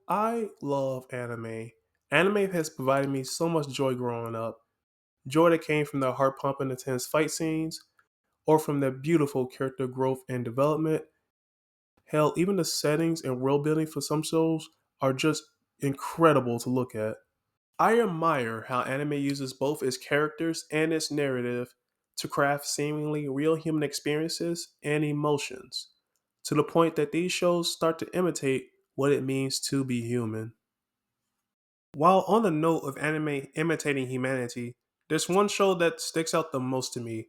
I love anime. Anime has provided me so much joy growing up. Joy that came from the heart pumping intense fight scenes, or from the beautiful character growth and development. Hell, even the settings and world building for some shows are just incredible to look at. I admire how anime uses both its characters and its narrative to craft seemingly real human experiences and emotions, to the point that these shows start to imitate what it means to be human. While on the note of anime imitating humanity, there's one show that sticks out the most to me.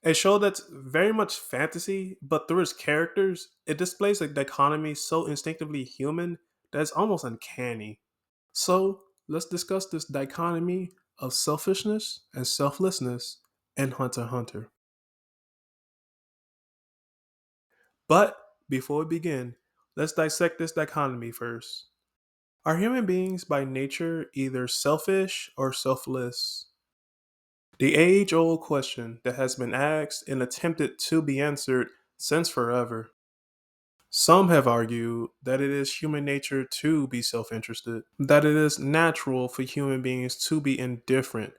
A show that's very much fantasy, but through its characters, it displays a dichotomy so instinctively human that it's almost uncanny. So, let's discuss this dichotomy of selfishness and selflessness in Hunter x Hunter. But before we begin, let's dissect this dichotomy first. Are human beings by nature either selfish or selfless? The age old question that has been asked and attempted to be answered since forever. Some have argued that it is human nature to be self interested, that it is natural for human beings to be indifferent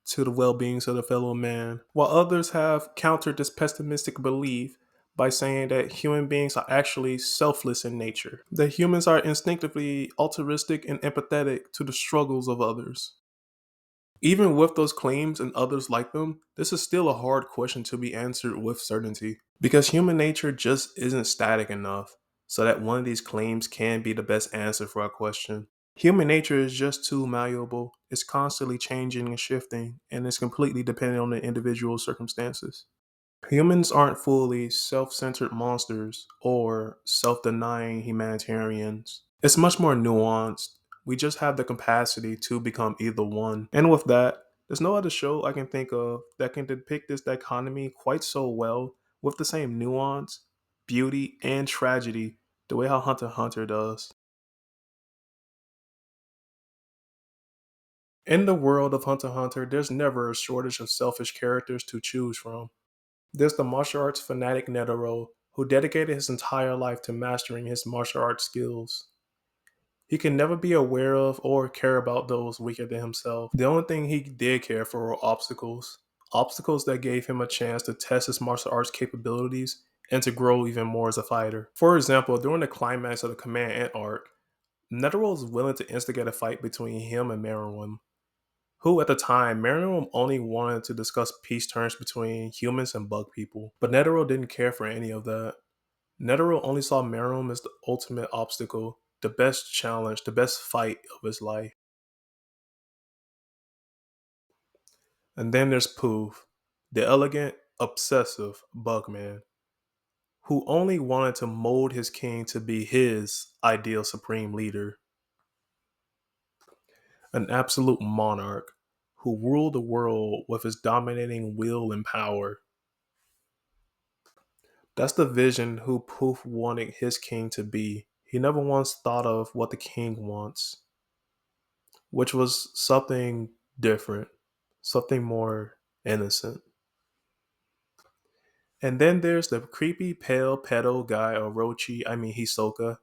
to the well beings of the fellow man, while others have countered this pessimistic belief by saying that human beings are actually selfless in nature, that humans are instinctively altruistic and empathetic to the struggles of others. Even with those claims and others like them, this is still a hard question to be answered with certainty. Because human nature just isn't static enough so that one of these claims can be the best answer for our question. Human nature is just too malleable, it's constantly changing and shifting, and it's completely dependent on the individual circumstances. Humans aren't fully self centered monsters or self denying humanitarians. It's much more nuanced. We just have the capacity to become either one. And with that, there's no other show I can think of that can depict this dichotomy quite so well with the same nuance, beauty, and tragedy the way how Hunter x Hunter does. In the world of Hunter x Hunter, there's never a shortage of selfish characters to choose from. There's the martial arts fanatic Netero, who dedicated his entire life to mastering his martial arts skills. He can never be aware of or care about those weaker than himself. The only thing he did care for were obstacles. Obstacles that gave him a chance to test his martial arts capabilities and to grow even more as a fighter. For example, during the climax of the Command Ant arc, Netero was willing to instigate a fight between him and Meruem, who at the time Meruem only wanted to discuss peace terms between humans and bug people. But Netero didn't care for any of that. Netero only saw Meruem as the ultimate obstacle, the best challenge, the best fight of his life. And then there's Poof, the elegant, obsessive Bugman, who only wanted to mold his king to be his ideal supreme leader, an absolute monarch who ruled the world with his dominating will and power. That's the vision who Poof wanted his king to be. He never once thought of what the king wants, which was something different, something more innocent. And then there's the creepy pale pedo guy Hisoka,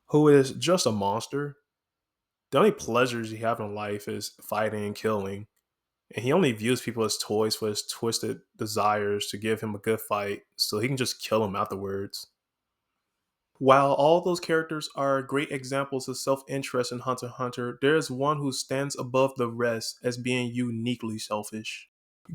who is just a monster. The only pleasures he have in life is fighting and killing, and he only views people as toys for his twisted desires to give him a good fight so he can just kill them afterwards. While all those characters are great examples of self-interest in Hunter x Hunter, there is one who stands above the rest as being uniquely selfish.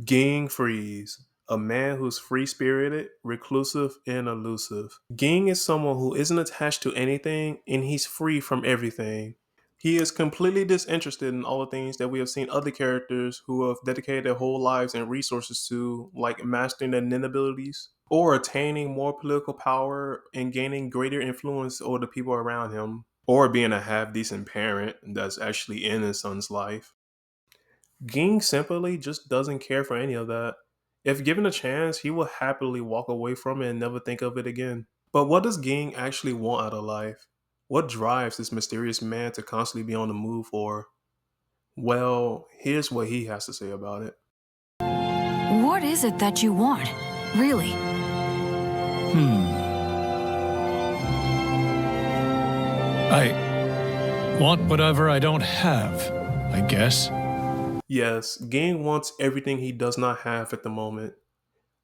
Ging Freeze, a man who's free-spirited, reclusive, and elusive. Ging is someone who isn't attached to anything and he's free from everything. He is completely disinterested in all the things that we have seen other characters who have dedicated their whole lives and resources to, like mastering their nin abilities, or attaining more political power and gaining greater influence over the people around him, or being a half decent parent that's actually in his son's life. Ging simply just doesn't care for any of that. If given a chance, he will happily walk away from it and never think of it again. But what does Ging actually want out of life? What drives this mysterious man to constantly be on the move for? Well, here's what he has to say about it. What is it that you want? Really? I want whatever I don't have, I guess. Yes, Ging wants everything he does not have at the moment.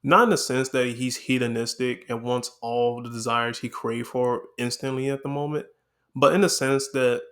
Not in the sense that he's hedonistic and wants all the desires he craves for instantly at the moment, but in the sense that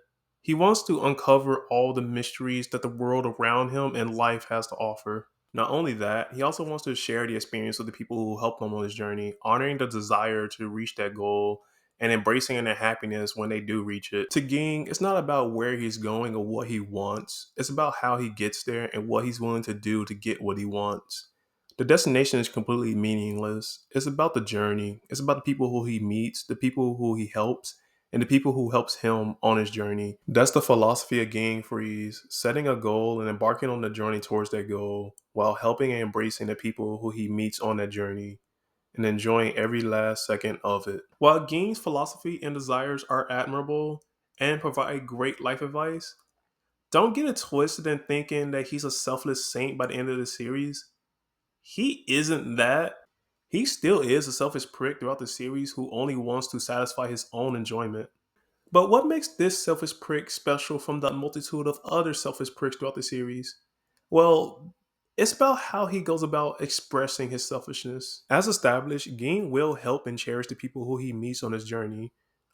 he wants to uncover all the mysteries that the world around him and life has to offer. Not only that, he also wants to share the experience with the people who helped him on his journey, honoring the desire to reach that goal and embracing their happiness when they do reach it. To Ging, it's not about where he's going or what he wants, it's about how he gets there and what he's willing to do to get what he wants. The destination is completely meaningless. It's about the journey. It's about the people who he meets, the people who he helps, and the people who helps him on his journey. That's the philosophy of Gang Freeze, setting a goal and embarking on the journey towards that goal while helping and embracing the people who he meets on that journey and enjoying every last second of it. While Ging's philosophy and desires are admirable and provide great life advice, don't get it twisted in thinking that he's a selfless saint by the end of the series. He isn't that. He still is a selfish prick throughout the series who only wants to satisfy his own enjoyment. But what makes this selfish prick special from the multitude of other selfish pricks throughout the series? Well, it's about how he goes about expressing his selfishness. As established, Ging will help and cherish the people who he meets on his journey.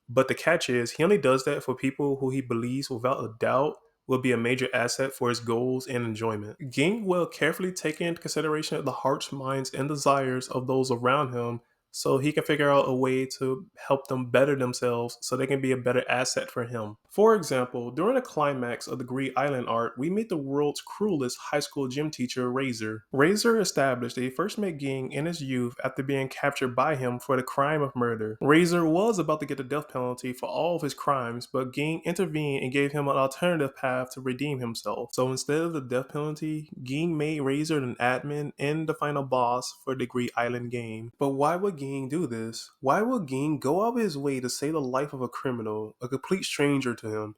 But the catch is, he only does that for people who he believes without a doubt will be a major asset for his goals and enjoyment. Ging will carefully take into consideration the hearts, minds, and desires of those around him so he can figure out a way to help them better themselves so they can be a better asset for him. For example, during the climax of the Greed Island arc, we meet the world's cruelest high school gym teacher, Razor. Razor established that he first met Ging in his youth after being captured by him for the crime of murder. Razor was about to get the death penalty for all of his crimes, but Ging intervened and gave him an alternative path to redeem himself. So instead of the death penalty, Ging made Razor an admin and the final boss for the Greed Island game. But why would Ging do this? Why would Ging go out of his way to save the life of a criminal, a complete stranger to him?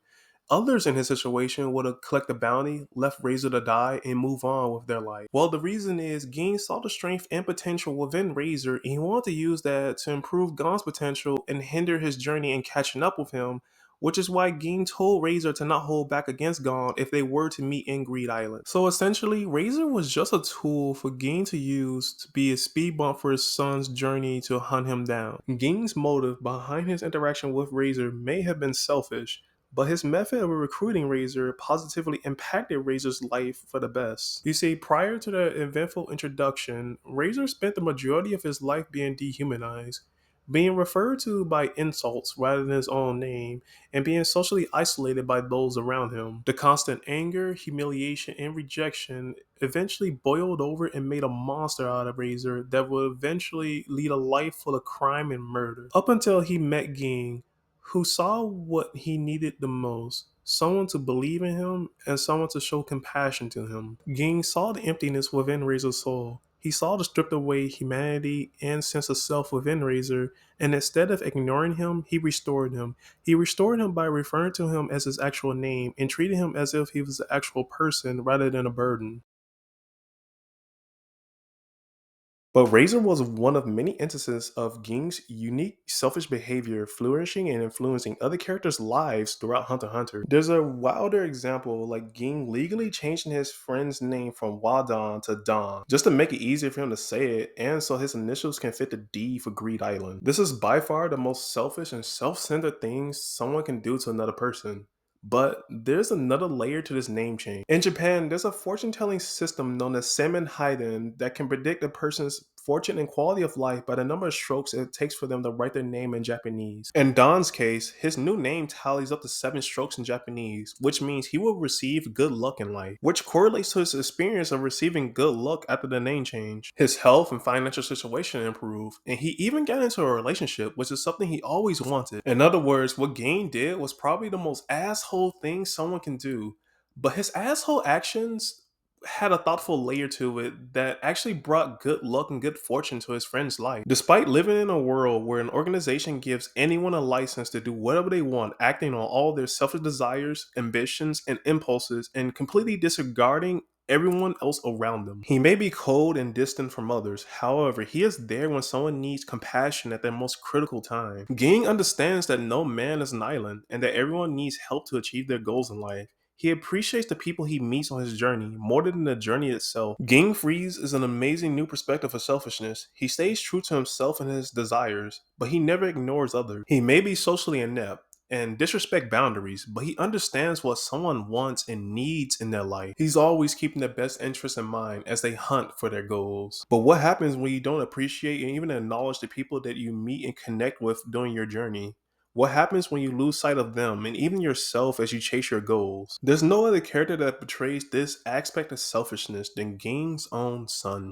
Others in his situation would have collected the bounty, left Razor to die, and move on with their life. Well, the reason is Ging saw the strength and potential within Razor, and he wanted to use that to improve Gon's potential and hinder his journey in catching up with him, which is why Ging told Razor to not hold back against Gon if they were to meet in Greed Island. So essentially, Razor was just a tool for Ging to use to be a speed bump for his son's journey to hunt him down. Ging's motive behind his interaction with Razor may have been selfish, but his method of recruiting Razor positively impacted Razor's life for the best. You see, prior to the eventful introduction, Razor spent the majority of his life being dehumanized, being referred to by insults rather than his own name, and being socially isolated by those around him. The constant anger, humiliation, and rejection eventually boiled over and made a monster out of Razor that would eventually lead a life full of crime and murder. Up until he met Ging, who saw what he needed the most, someone to believe in him and someone to show compassion to him. Ging saw the emptiness within Razor's soul. He saw the stripped away humanity and sense of self within Razor, and instead of ignoring him, he restored him. He restored him by referring to him as his actual name and treating him as if he was an actual person rather than a burden. But Razor was one of many instances of Ging's unique selfish behavior flourishing and influencing other characters' lives throughout Hunter x Hunter. There's a wilder example like Ging legally changing his friend's name from Wadon to Don, just to make it easier for him to say it and so his initials can fit the D for Greed Island. This is by far the most selfish and self-centered thing someone can do to another person. But there's another layer to this name change. In Japan, there's a fortune telling system known as Semen Haiden that can predict a person's fortune and quality of life by the number of strokes it takes for them to write their name in Japanese. In Don's case, his new name tallies up to 7 strokes in Japanese, which means he will receive good luck in life, which correlates to his experience of receiving good luck after the name change. His health and financial situation improved, and he even got into a relationship, which is something he always wanted. In other words, what Game did was probably the most asshole thing someone can do, but his asshole actions had a thoughtful layer to it that actually brought good luck and good fortune to his friend's life. Despite living in a world where an organization gives anyone a license to do whatever they want, acting on all their selfish desires, ambitions, and impulses, and completely disregarding everyone else around him. He may be cold and distant from others, however, he is there when someone needs compassion at their most critical time. Ging understands that no man is an island and that everyone needs help to achieve their goals in life. He appreciates the people he meets on his journey more than the journey itself. Ging Freeze is an amazing new perspective of selfishness. He stays true to himself and his desires, but he never ignores others. He may be socially inept and disrespect boundaries, but he understands what someone wants and needs in their life. He's always keeping their best interests in mind as they hunt for their goals. But what happens when you don't appreciate and even acknowledge the people that you meet and connect with during your journey? What happens when you lose sight of them and even yourself as you chase your goals? There's no other character that portrays this aspect of selfishness than Ging's own son.